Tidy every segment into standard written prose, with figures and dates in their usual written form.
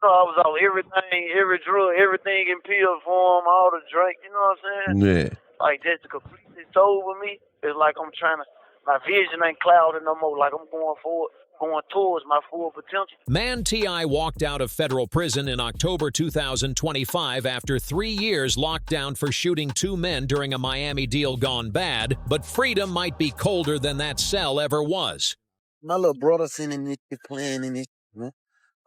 So I was on everything, every drug, everything in pill form, all the drink, you know what I'm saying? Yeah. Like just to completely sober me. It's like I'm trying to, my vision ain't clouded no more. Like I'm going forward, going towards my full potential. Man T.I. walked out of federal prison in October 2025 after 3 years locked down for shooting 2 men during a Miami deal gone bad, but freedom might be colder than that cell ever was. My little brother sitting in it, playing in it, man.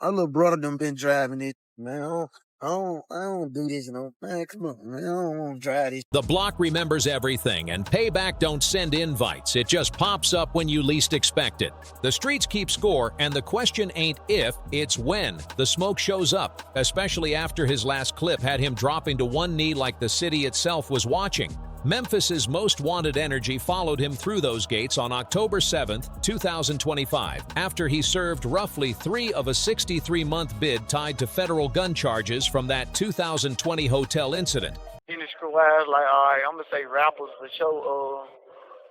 My little brother done been driving it, man. I don't do this, man. Come on, man. I don't want to drive this. The block remembers everything, and payback don't send invites. It just pops up when you least expect it. The streets keep score, and the question ain't if, it's when the smoke shows up, especially after his last clip had him dropping to one knee like the city itself was watching. Memphis's most wanted energy followed him through those gates on October 7th, 2025, after he served roughly 3 of a 63-month bid tied to federal gun charges from that 2020 hotel incident. Industry-wise, like, all right, I'm going to say rappers for sure.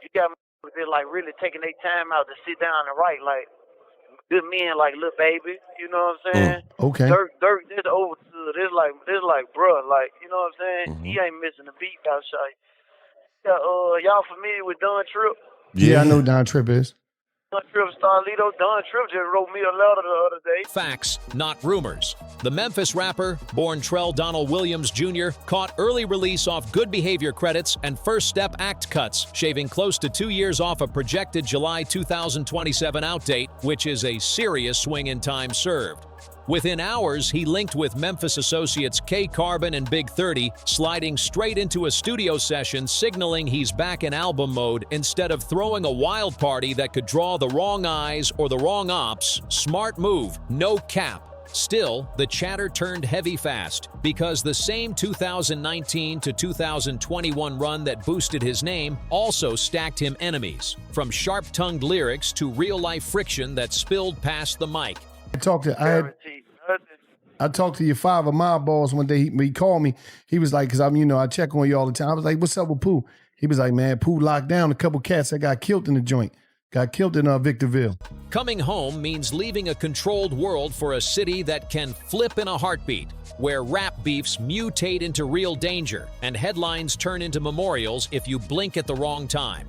You got me, they're like really taking their time out to sit down and write, like, good men like Lil Baby, you know what I'm saying? Okay. Dirk, this overstood. This like, bruh, like, you know what I'm saying? He ain't missing a beat outside. Yeah, y'all familiar with Don Tripp? Yeah, I know Don Tripp is. Don Tripp, Starlito. Don Tripp just wrote me a letter the other day. Facts, not rumors. The Memphis rapper, born Trell Donald Williams Jr., caught early release off good behavior credits and First Step Act cuts, shaving close to 2 years off a projected July 2027 outdate, which is a serious swing in time served. Within hours, he linked with Memphis associates K Carbon and Big 30, sliding straight into a studio session signaling he's back in album mode instead of throwing a wild party that could draw the wrong eyes or the wrong ops. Smart move, no cap. Still, the chatter turned heavy fast because the same 2019 to 2021 run that boosted his name also stacked him enemies, from sharp-tongued lyrics to real-life friction that spilled past the mic. I talked to your father, my boss, one day. He called me. He was like, because I check on you all the time. I was like, what's up with Pooh? He was like, man, Pooh locked down a couple cats that got killed in the joint. Got killed in Victorville. Coming home means leaving a controlled world for a city that can flip in a heartbeat, where rap beefs mutate into real danger and headlines turn into memorials if you blink at the wrong time.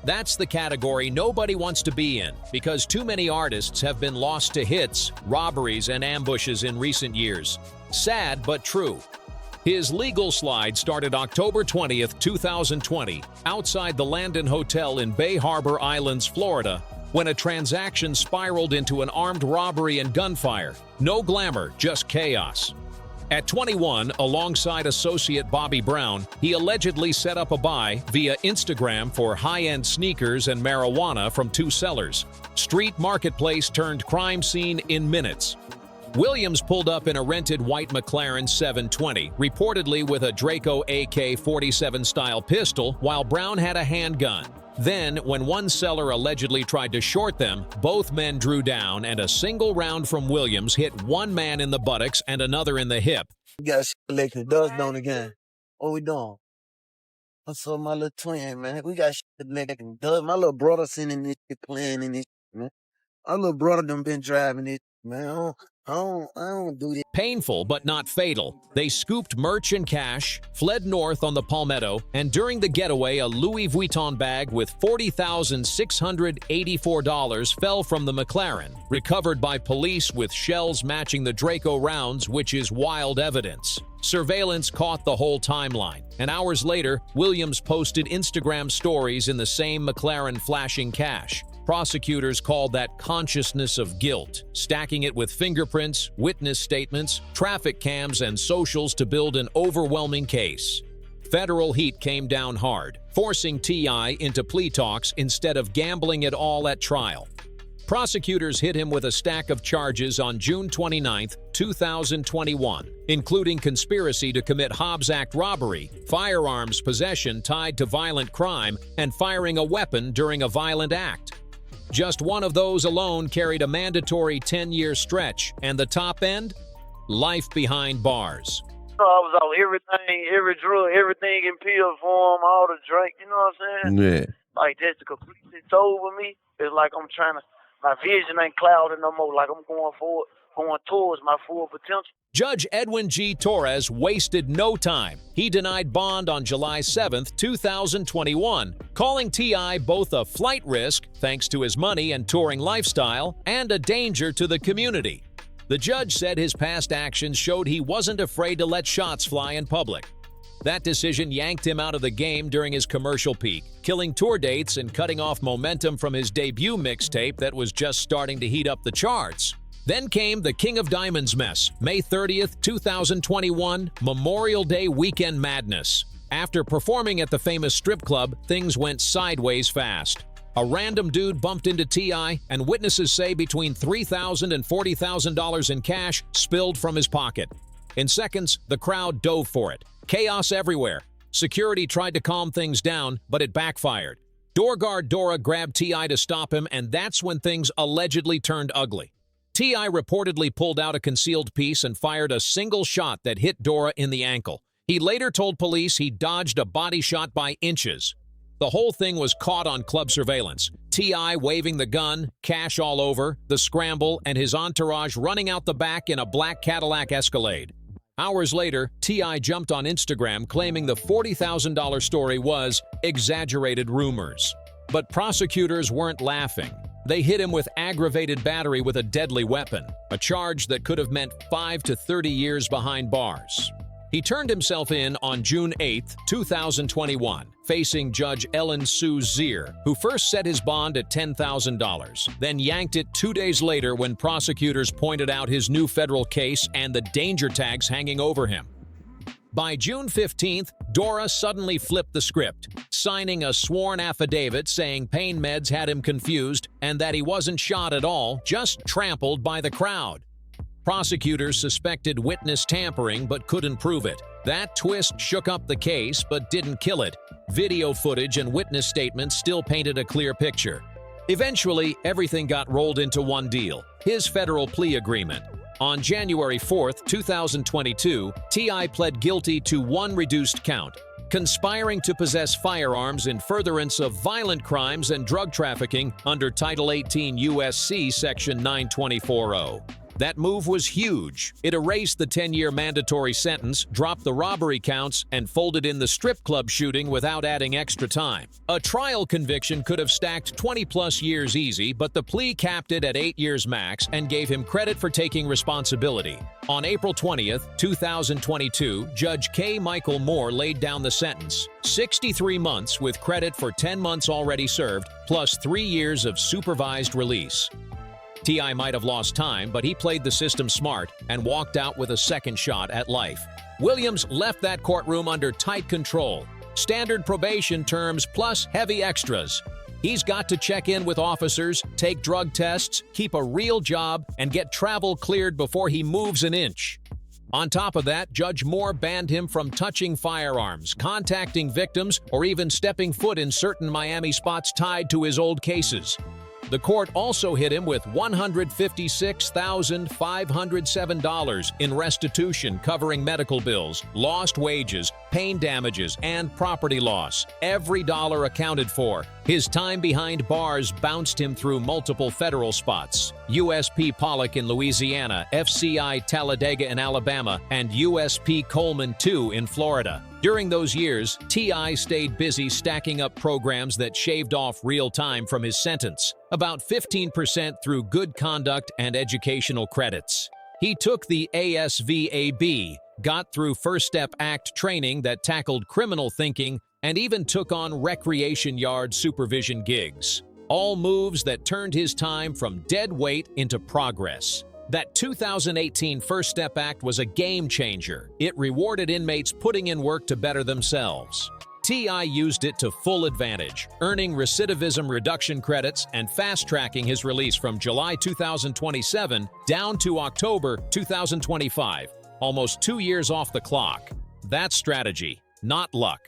That's the category nobody wants to be in, because too many artists have been lost to hits, robberies, and ambushes in recent years. Sad but true. His legal slide started October 20th, 2020, outside the Landon Hotel in Bay Harbor Islands, Florida, when a transaction spiraled into an armed robbery and gunfire. No glamour, just chaos. At 21, alongside associate Bobby Brown, he allegedly set up a buy via Instagram for high-end sneakers and marijuana from 2 sellers. Street marketplace turned crime scene in minutes. Williams pulled up in a rented white McLaren 720, reportedly with a Draco AK-47 style pistol, while Brown had a handgun. Then, when one seller allegedly tried to short them, both men drew down and a single round from Williams hit one man in the buttocks and another in the hip. We got shit collecting dust on again. What we doing? I saw my little twin, man. We got shit collecting dust. My little brother sitting in this shit, playing in this, man. My little brother done been driving it, man. I don't do this. Painful but not fatal. They scooped merch and cash, fled north on the Palmetto, and during the getaway, a Louis Vuitton bag with $40,684 fell from the McLaren, recovered by police with shells matching the Draco rounds, which is wild evidence. Surveillance caught the whole timeline, and hours later, Williams posted Instagram stories in the same McLaren flashing cash. Prosecutors called that consciousness of guilt, stacking it with fingerprints, witness statements, traffic cams, and socials to build an overwhelming case. Federal heat came down hard, forcing T.I. into plea talks instead of gambling it all at trial. Prosecutors hit him with a stack of charges on June 29, 2021, including conspiracy to commit Hobbs Act robbery, firearms possession tied to violent crime, and firing a weapon during a violent act. Just one of those alone carried a mandatory 10-year stretch, and the top end? Life behind bars. I was on everything, every drug, everything in pill form, all the drink, you know what I'm saying? Yeah. Like just to completely sober me. It's like I'm trying to, my vision ain't clouded no more. Like I'm going forward, going towards my full potential. Judge Edwin G. Torres wasted no time. He denied bond on July 7, 2021, calling T.I. both a flight risk, thanks to his money and touring lifestyle, and a danger to the community. The judge said his past actions showed he wasn't afraid to let shots fly in public. That decision yanked him out of the game during his commercial peak, killing tour dates and cutting off momentum from his debut mixtape that was just starting to heat up the charts. Then came the King of Diamonds mess, May 30th, 2021, Memorial Day weekend madness. After performing at the famous strip club, things went sideways fast. A random dude bumped into T.I., and witnesses say between $3,000 and $40,000 in cash spilled from his pocket. In seconds, the crowd dove for it. Chaos everywhere. Security tried to calm things down, but it backfired. Door guard Dora grabbed T.I. to stop him, and that's when things allegedly turned ugly. T.I. reportedly pulled out a concealed piece and fired a single shot that hit Dora in the ankle. He later told police he dodged a body shot by inches. The whole thing was caught on club surveillance. T.I. waving the gun, cash all over, the scramble, and his entourage running out the back in a black Cadillac Escalade. Hours later, T.I. jumped on Instagram claiming the $40,000 story was exaggerated rumors. But prosecutors weren't laughing. They hit him with aggravated battery with a deadly weapon, a charge that could have meant 5 to 30 years behind bars. He turned himself in on June 8, 2021, facing Judge Ellen Sue Zier, who first set his bond at $10,000, then yanked it 2 days later when prosecutors pointed out his new federal case and the danger tags hanging over him. By June 15th, Dora suddenly flipped the script, signing a sworn affidavit saying pain meds had him confused and that he wasn't shot at all, just trampled by the crowd. Prosecutors suspected witness tampering but couldn't prove it. That twist shook up the case but didn't kill it. Video footage and witness statements still painted a clear picture. Eventually, everything got rolled into one deal: his federal plea agreement. On January 4, 2022, T.I. pled guilty to one reduced count: conspiring to possess firearms in furtherance of violent crimes and drug trafficking under Title 18 U.S.C. Section 9240. That move was huge. It erased the 10-year mandatory sentence, dropped the robbery counts, and folded in the strip club shooting without adding extra time. A trial conviction could have stacked 20-plus years easy, but the plea capped it at 8 years max and gave him credit for taking responsibility. On April 20th, 2022, Judge K. Michael Moore laid down the sentence: 63 months with credit for 10 months already served, plus 3 years of supervised release. T.I. might have lost time, but he played the system smart and walked out with a second shot at life. Williams left that courtroom under tight control. Standard probation terms plus heavy extras. He's got to check in with officers, take drug tests, keep a real job, and get travel cleared before he moves an inch. On top of that, Judge Moore banned him from touching firearms, contacting victims, or even stepping foot in certain Miami spots tied to his old cases. The court also hit him with $156,507 in restitution covering medical bills, lost wages, pain damages, and property loss. Every dollar accounted for. His time behind bars bounced him through multiple federal spots: USP Pollock in Louisiana, FCI Talladega in Alabama, and USP Coleman II in Florida. During those years, T.I. stayed busy stacking up programs that shaved off real time from his sentence, about 15% through good conduct and educational credits. He took the ASVAB, got through First Step Act training that tackled criminal thinking, and even took on recreation yard supervision gigs. All moves that turned his time from dead weight into progress. That 2018 First Step Act was a game changer. It rewarded inmates putting in work to better themselves. T.I. used it to full advantage, earning recidivism reduction credits and fast-tracking his release from July 2027 down to October 2025, almost 2 years off the clock. That's strategy, not luck.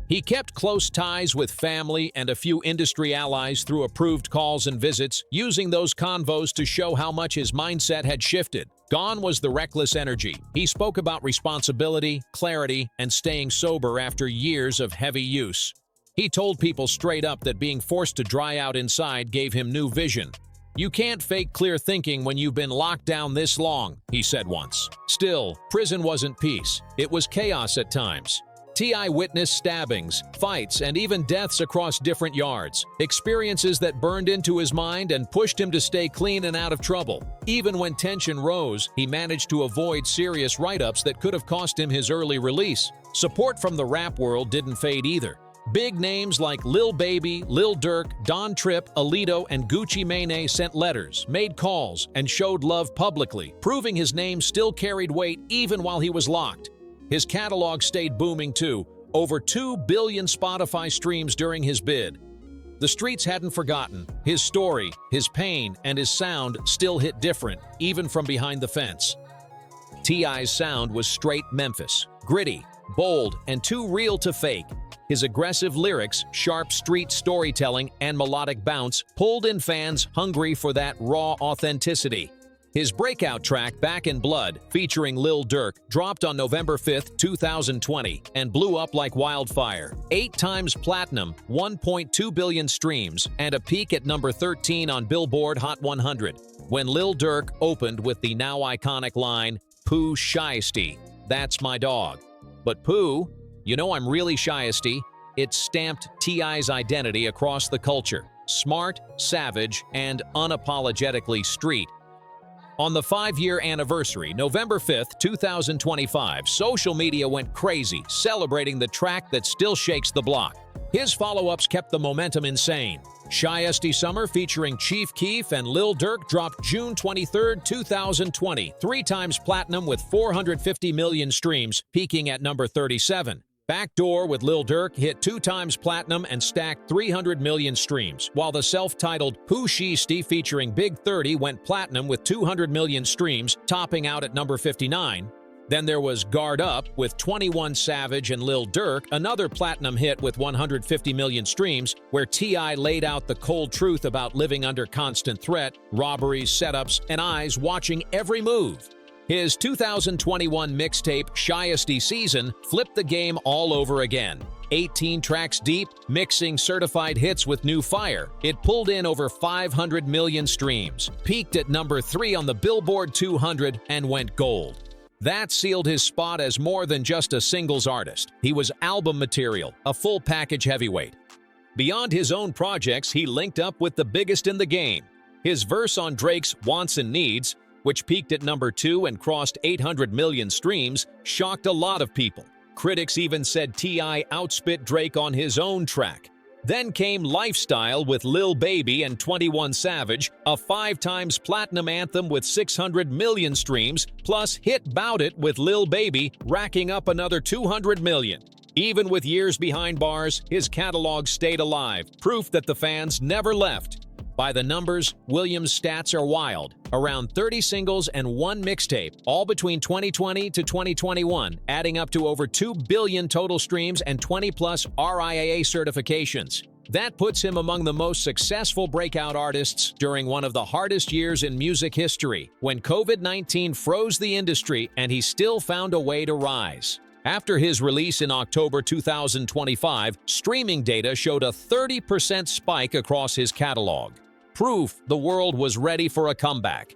He kept close ties with family and a few industry allies through approved calls and visits, using those convos to show how much his mindset had shifted. Gone was the reckless energy. He spoke about responsibility, clarity, and staying sober after years of heavy use. He told people straight up that being forced to dry out inside gave him new vision. "You can't fake clear thinking when you've been locked down this long," he said once. Still, prison wasn't peace. It was chaos at times. T.I. witnessed stabbings, fights, and even deaths across different yards, experiences that burned into his mind and pushed him to stay clean and out of trouble. Even when tension rose, he managed to avoid serious write-ups that could have cost him his early release. Support from the rap world didn't fade either. Big names like Lil Baby, Lil Durk, Don Tripp, Alito, and Gucci Mane sent letters, made calls, and showed love publicly, proving his name still carried weight even while he was locked. His catalog stayed booming too, over 2 billion Spotify streams during his bid. The streets hadn't forgotten. His story, his pain, and his sound still hit different, even from behind the fence. T.I.'s sound was straight Memphis, gritty, bold, and too real to fake. His aggressive lyrics, sharp street storytelling, and melodic bounce pulled in fans hungry for that raw authenticity. His breakout track, Back in Blood, featuring Lil Durk, dropped on November 5, 2020, and blew up like wildfire. 8 times platinum, 1.2 billion streams, and a peak at number 13 on Billboard Hot 100, when Lil Durk opened with the now iconic line, "Pooh Shiesty, that's my dog." But Pooh, you know I'm really shiesty, it stamped T.I.'s identity across the culture. Smart, savage, and unapologetically street. On the 5-year anniversary, November 5, 2025, social media went crazy, celebrating the track that still shakes the block. His follow-ups kept the momentum insane. Shiesty Summer featuring Chief Keef and Lil Durk dropped June 23, 2020, 3 times platinum with 450 million streams, peaking at number 37. Backdoor with Lil Durk hit 2 times platinum and stacked 300 million streams, while the self-titled Pooh Shiesty featuring Big 30 went platinum with 200 million streams, topping out at number 59. Then there was Guard Up with 21 Savage and Lil Durk, another platinum hit with 150 million streams, where T.I. laid out the cold truth about living under constant threat, robberies, setups, and eyes watching every move. His 2021 mixtape, Shiesty Season, flipped the game all over again. 18 tracks deep, mixing certified hits with new fire. It pulled in over 500 million streams, peaked at number 3 on the Billboard 200, and went gold. That sealed his spot as more than just a singles artist. He was album material, a full package heavyweight. Beyond his own projects, he linked up with the biggest in the game. His verse on Drake's Wants and Needs, which peaked at number 2 and crossed 800 million streams, shocked a lot of people. Critics even said T.I. outspit Drake on his own track. Then came Lifestyle with Lil Baby and 21 Savage, a 5 times platinum anthem with 600 million streams, plus Hit Bout It with Lil Baby, racking up another 200 million. Even with years behind bars, his catalog stayed alive, proof that the fans never left. By the numbers, Williams' stats are wild. Around 30 singles and 1 mixtape, all between 2020 to 2021, adding up to over 2 billion total streams and 20-plus RIAA certifications. That puts him among the most successful breakout artists during one of the hardest years in music history, when COVID-19 froze the industry and he still found a way to rise. After his release in October 2025, streaming data showed a 30% spike across his catalog. Proof the world was ready for a comeback.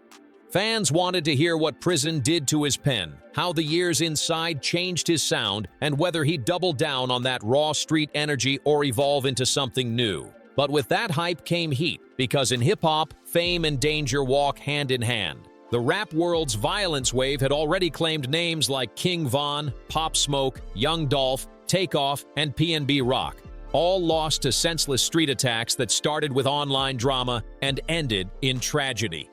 Fans wanted to hear what prison did to his pen, how the years inside changed his sound, and whether he'd double down on that raw street energy or evolve into something new. But with that hype came heat, because in hip-hop, fame and danger walk hand in hand. The rap world's violence wave had already claimed names like King Von, Pop Smoke, Young Dolph, Takeoff, and PNB Rock, all lost to senseless street attacks that started with online drama and ended in tragedy.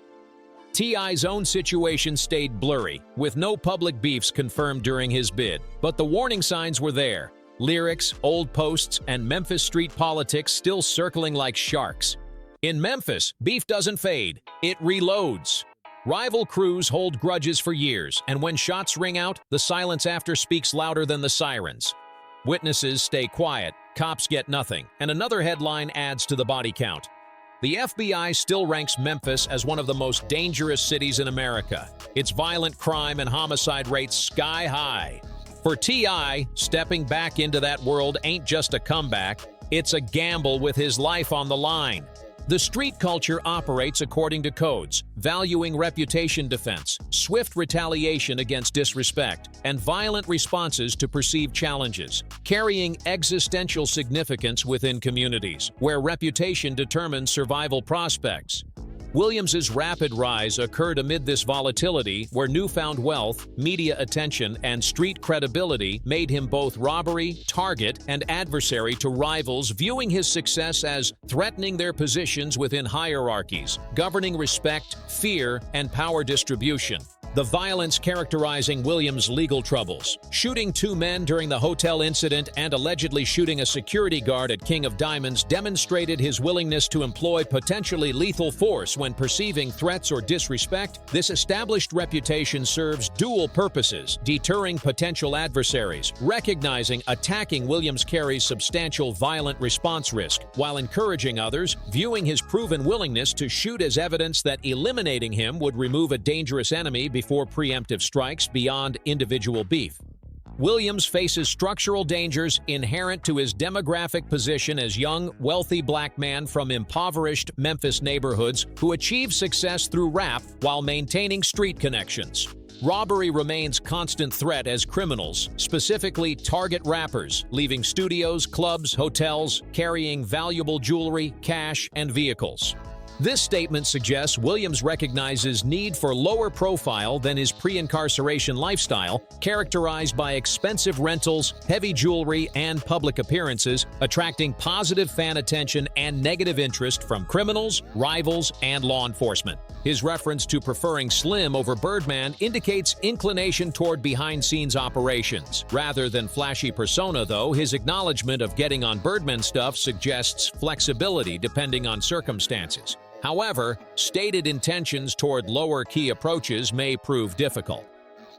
T.I.'s own situation stayed blurry, with no public beefs confirmed during his bid, but the warning signs were there. Lyrics, old posts, and Memphis street politics still circling like sharks. In Memphis, beef doesn't fade, it reloads. Rival crews hold grudges for years, and when shots ring out, the silence after speaks louder than the sirens. Witnesses stay quiet, cops get nothing, and another headline adds to the body count. The FBI still ranks Memphis as one of the most dangerous cities in America. Its violent crime and homicide rates sky high. For T.I., stepping back into that world ain't just a comeback, it's a gamble with his life on the line. The street culture operates according to codes, valuing reputation defense, swift retaliation against disrespect, and violent responses to perceived challenges, carrying existential significance within communities, where reputation determines survival prospects. Williams's rapid rise occurred amid this volatility where newfound wealth, media attention, and street credibility made him both robbery, target, and adversary to rivals, viewing his success as threatening their positions within hierarchies, governing respect, fear, and power distribution. The violence characterizing Williams' legal troubles, shooting 2 men during the hotel incident and allegedly shooting a security guard at King of Diamonds, demonstrated his willingness to employ potentially lethal force when perceiving threats or disrespect. This established reputation serves dual purposes, deterring potential adversaries, recognizing attacking Williams carries substantial violent response risk, while encouraging others, viewing his proven willingness to shoot as evidence that eliminating him would remove a dangerous enemy before preemptive strikes beyond individual beef. Williams faces structural dangers inherent to his demographic position as young, wealthy black man from impoverished Memphis neighborhoods who achieves success through rap while maintaining street connections. Robbery remains constant threat as criminals, specifically target rappers, leaving studios, clubs, hotels, carrying valuable jewelry, cash, and vehicles. This statement suggests Williams recognizes need for lower profile than his pre-incarceration lifestyle, characterized by expensive rentals, heavy jewelry, and public appearances, attracting positive fan attention and negative interest from criminals, rivals, and law enforcement. His reference to preferring Slim over Birdman indicates inclination toward behind-scenes operations. Rather than flashy persona, though, his acknowledgement of getting on Birdman stuff suggests flexibility depending on circumstances. However, stated intentions toward lower-key approaches may prove difficult.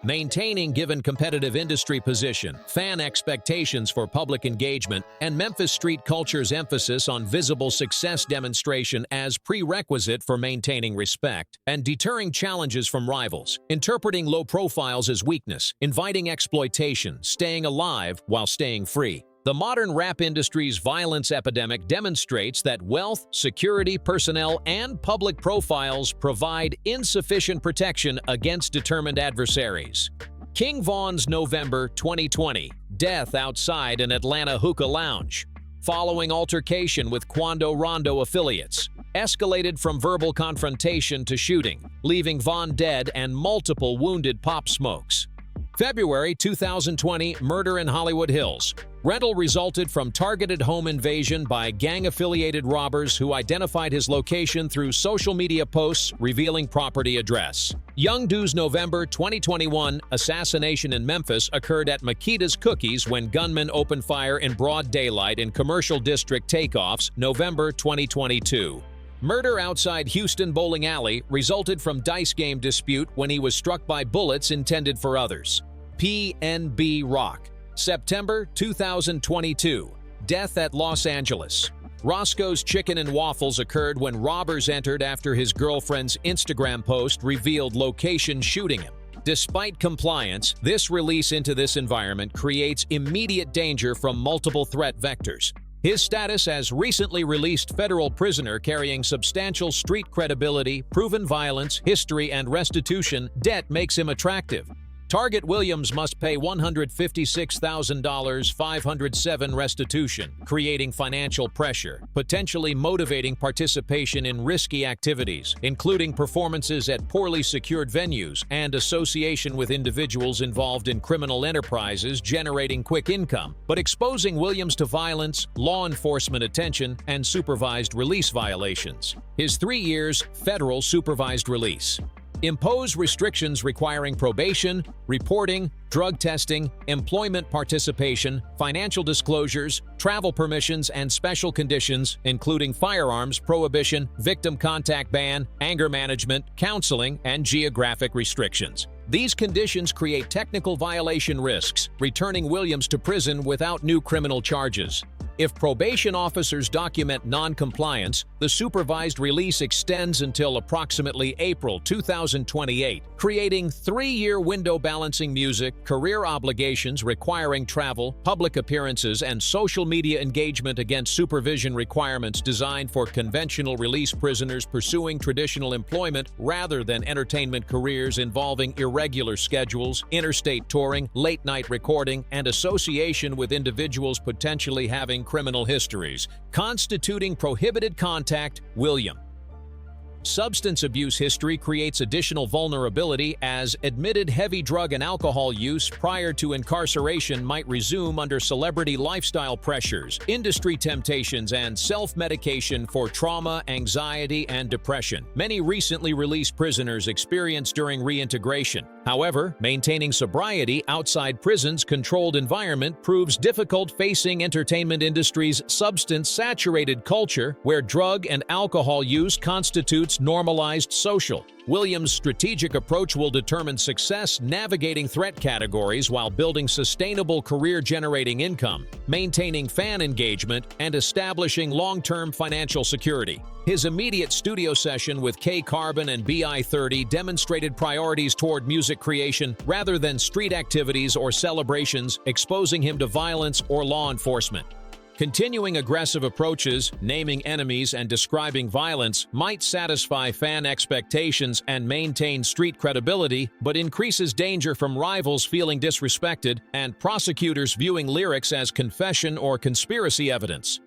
Maintaining given competitive industry position, fan expectations for public engagement, and Memphis street culture's emphasis on visible success demonstration as prerequisite for maintaining respect, and deterring challenges from rivals, interpreting low profiles as weakness, inviting exploitation, staying alive while staying free. The modern rap industry's violence epidemic demonstrates that wealth, security, personnel, and public profiles provide insufficient protection against determined adversaries. King Von's November 2020, death outside an Atlanta hookah lounge. Following altercation with Quando Rondo affiliates, escalated from verbal confrontation to shooting, leaving Von dead and multiple wounded Pop Smokes. February 2020, murder in Hollywood Hills. Rental resulted from targeted home invasion by gang-affiliated robbers who identified his location through social media posts revealing property address. Young Doe's November 2021 assassination in Memphis occurred at Makita's Cookies when gunmen opened fire in broad daylight in Commercial District takeoffs, November 2022. Murder outside Houston Bowling Alley resulted from dice game dispute when he was struck by bullets intended for others. PNB Rock. September 2022. Death at Los Angeles. Roscoe's Chicken and Waffles occurred when robbers entered after his girlfriend's Instagram post revealed location shooting him. Despite compliance, this release into this environment creates immediate danger from multiple threat vectors. His status as recently released federal prisoner carrying substantial street credibility, proven violence, history, and restitution debt makes him attractive. Target Williams must pay $156,000 507 restitution, creating financial pressure, potentially motivating participation in risky activities, including performances at poorly secured venues and association with individuals involved in criminal enterprises generating quick income, but exposing Williams to violence, law enforcement attention, and supervised release violations. His 3 years federal supervised release. Impose restrictions requiring probation, reporting, drug testing, employment participation, financial disclosures, travel permissions, and special conditions, including firearms prohibition, victim contact ban, anger management, counseling, and geographic restrictions. These conditions create technical violation risks, returning Williams to prison without new criminal charges. If probation officers document non-compliance, the supervised release extends until approximately April 2028, creating 3-year window balancing music, career obligations requiring travel, public appearances, and social media engagement against supervision requirements designed for conventional release prisoners pursuing traditional employment rather than entertainment careers involving irregular schedules, interstate touring, late-night recording, and association with individuals potentially having criminal histories, constituting prohibited contact. William. Substance abuse history creates additional vulnerability as admitted heavy drug and alcohol use prior to incarceration might resume under celebrity lifestyle pressures, industry temptations, and self-medication for trauma, anxiety, and depression. Many recently released prisoners experience during reintegration. However, maintaining sobriety outside prison's controlled environment proves difficult facing entertainment industry's substance-saturated culture where drug and alcohol use constitutes normalized social. Williams' strategic approach will determine success navigating threat categories while building sustainable career-generating income, maintaining fan engagement, and establishing long-term financial security. His immediate studio session with K-Carbon and BI-30 demonstrated priorities toward music creation rather than street activities or celebrations, exposing him to violence or law enforcement. Continuing aggressive approaches, naming enemies, and describing violence might satisfy fan expectations and maintain street credibility, but increases danger from rivals feeling disrespected and prosecutors viewing lyrics as confession or conspiracy evidence.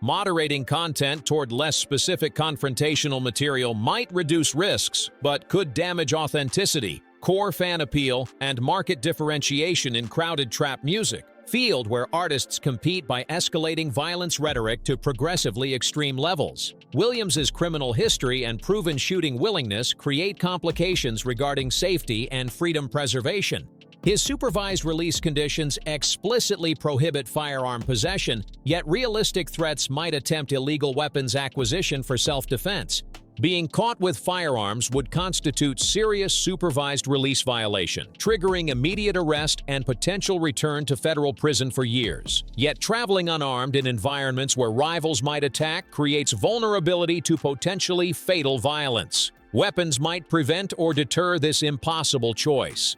Moderating content toward less specific confrontational material might reduce risks, but could damage authenticity, core fan appeal, and market differentiation in crowded trap music, field where artists compete by escalating violence rhetoric to progressively extreme levels. Williams's criminal history and proven shooting willingness create complications regarding safety and freedom preservation. His supervised release conditions explicitly prohibit firearm possession, yet realistic threats might attempt illegal weapons acquisition for self-defense. Being caught with firearms would constitute serious supervised release violation, triggering immediate arrest and potential return to federal prison for years. Yet traveling unarmed in environments where rivals might attack creates vulnerability to potentially fatal violence. Weapons might prevent or deter this impossible choice.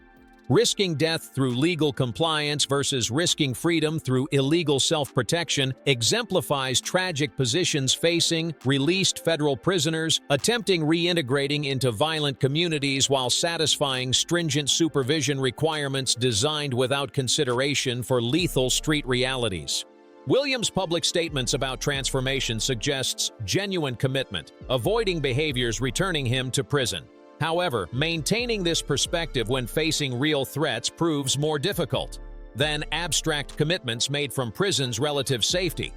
Risking death through legal compliance versus risking freedom through illegal self-protection exemplifies tragic positions facing released federal prisoners attempting reintegrating into violent communities while satisfying stringent supervision requirements designed without consideration for lethal street realities. Williams' public statements about transformation suggests genuine commitment, avoiding behaviors returning him to prison. However, maintaining this perspective when facing real threats proves more difficult than abstract commitments made from prison's relative safety.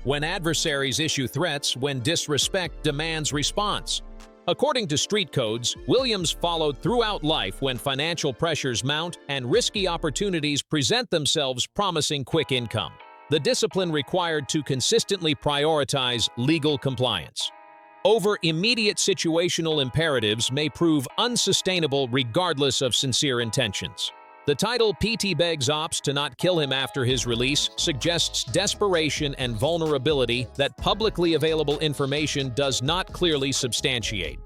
When adversaries issue threats, when disrespect demands response. According to street codes, Williams followed throughout life when financial pressures mount and risky opportunities present themselves promising quick income. The discipline required to consistently prioritize legal compliance over immediate situational imperatives may prove unsustainable regardless of sincere intentions. The title "PT begs ops to not kill him after his release" suggests desperation and vulnerability that publicly available information does not clearly substantiate.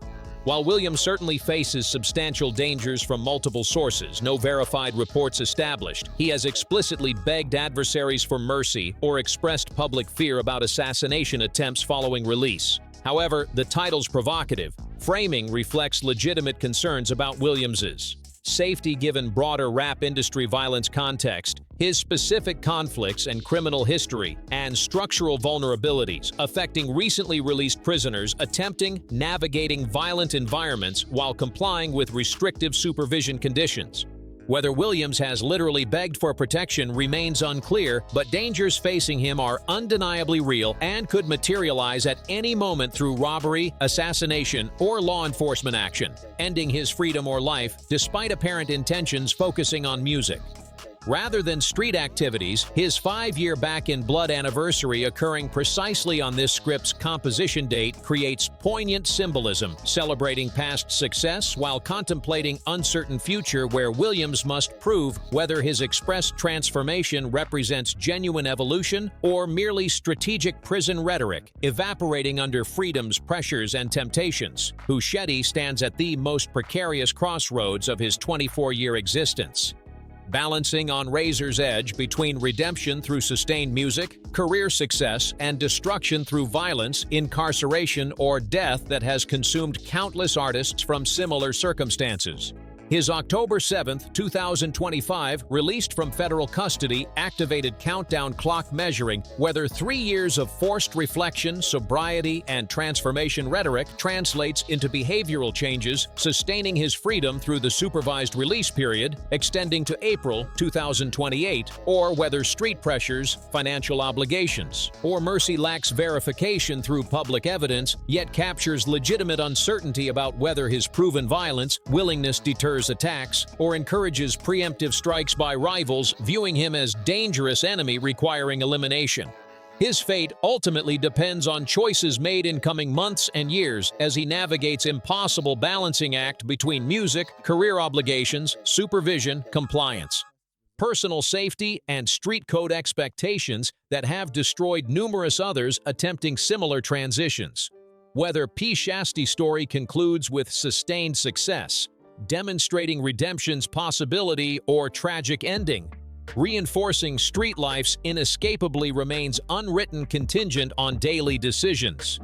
While Williams certainly faces substantial dangers from multiple sources, no verified reports established, he has explicitly begged adversaries for mercy or expressed public fear about assassination attempts following release. However, the title's provocative framing reflects legitimate concerns about Williams's safety given broader rap industry violence context, his specific conflicts and criminal history, and structural vulnerabilities affecting recently released prisoners attempting navigating violent environments while complying with restrictive supervision conditions. Whether Williams has literally begged for protection remains unclear, but dangers facing him are undeniably real and could materialize at any moment through robbery, assassination, or law enforcement action, ending his freedom or life despite apparent intentions focusing on music. Rather than street activities, his 5-year Back in Blood anniversary occurring precisely on this script's composition date creates poignant symbolism, celebrating past success while contemplating uncertain future where Williams must prove whether his expressed transformation represents genuine evolution or merely strategic prison rhetoric, evaporating under freedom's pressures and temptations. Pooh Shiesty stands at the most precarious crossroads of his 24-year existence, balancing on razor's edge between redemption through sustained music, career success, and destruction through violence, incarceration, or death that has consumed countless artists from similar circumstances. His October 7, 2025, released from federal custody, activated countdown clock measuring whether 3 years of forced reflection, sobriety, and transformation rhetoric translates into behavioral changes, sustaining his freedom through the supervised release period, extending to April 2028, or whether street pressures, financial obligations, or mercy lacks verification through public evidence, yet captures legitimate uncertainty about whether his proven violence, willingness deters attacks, or encourages preemptive strikes by rivals, viewing him as dangerous enemy requiring elimination. His fate ultimately depends on choices made in coming months and years as he navigates impossible balancing act between music, career obligations, supervision, compliance, personal safety, and street code expectations that have destroyed numerous others attempting similar transitions. Whether Pooh Shiesty's story concludes with sustained success, demonstrating redemption's possibility, or tragic ending, reinforcing street life's inescapably remains unwritten contingent on daily decisions.